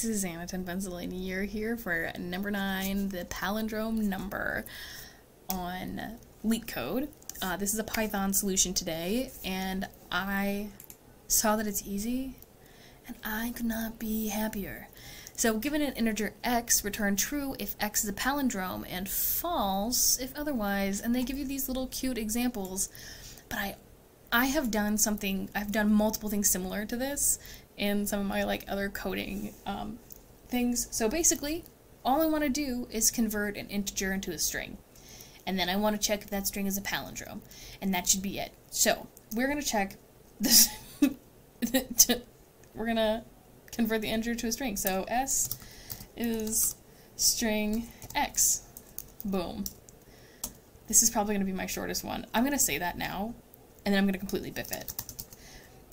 this is Anaton Pennsylvania. You're here for number 9, the palindrome number on LeetCode. This is a Python solution today, and I saw that it's easy, and I could not be happier. So given an integer x, return true if x is a palindrome, and false if otherwise, and they give you these little cute examples. But I've done multiple things similar to this in some of my other coding things. So basically, all I want to do is convert an integer into a string. And then I want to check if that string is a palindrome. And that should be it. So, we're going to check this. We're going to convert the integer to a string. So, s is string x. Boom. This is probably going to be my shortest one. I'm going to say that now, and then I'm going to completely biff it.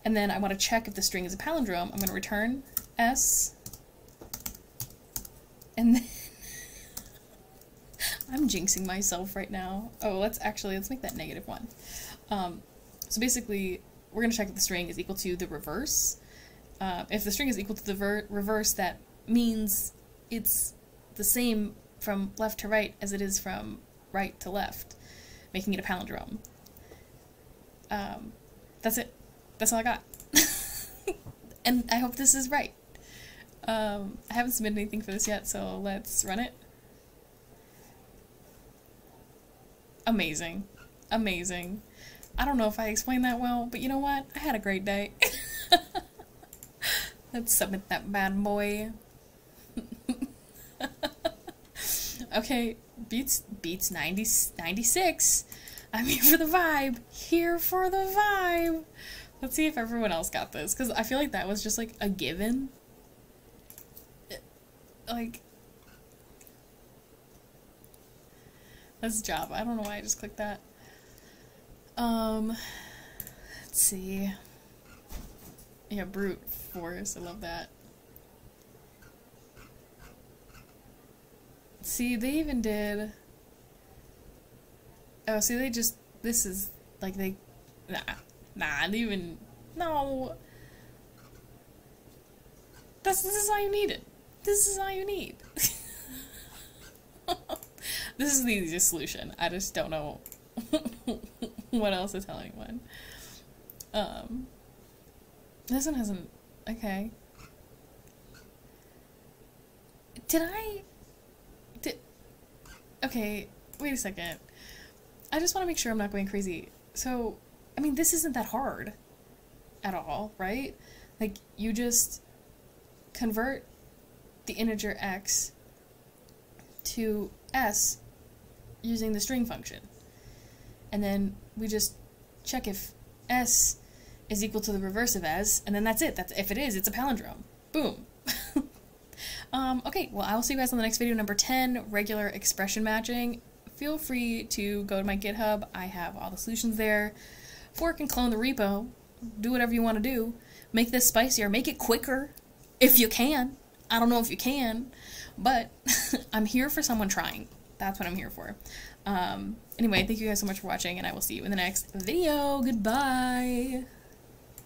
And then I want to check if the string is a palindrome. I'm going to return s, and then I'm jinxing myself right now. Oh, let's make that -1. So basically, we're going to check if the string is equal to the reverse. If the string is equal to the reverse, that means it's the same from left to right as it is from right to left, making it a palindrome. That's it. That's all I got. And I hope this is right. I haven't submitted anything for this yet, so let's run it. Amazing. Amazing. I don't know if I explained that well, but you know what? I had a great day. Let's submit that bad boy. Okay, beats 96. I'm here for the vibe. Here for the vibe. Let's see if everyone else got this, because I feel like that was just a given. That's Java. I don't know why I just clicked that. Let's see. Yeah, brute force. I love that. See, they even did. Oh, see, they just. This is they. Nah, even. No. This is all you needed. This is all you need. This is the easiest solution. I just don't know what else to tell anyone. This one hasn't. Okay. Okay, wait a second. I just want to make sure I'm not going crazy. So, I mean, this isn't that hard at all, right? You just convert the integer x to s using the string function. And then we just check if s is equal to the reverse of s, and then that's it. If it is, it's a palindrome. Boom. Okay, well, I will see you guys on the next video, number 10, regular expression matching. Feel free to go to my GitHub. I have all the solutions there. Fork and clone the repo. Do whatever you want to do. Make this spicier. Make it quicker, if you can. I don't know if you can, but I'm here for someone trying. That's what I'm here for. Anyway, thank you guys so much for watching, and I will see you in the next video. Goodbye!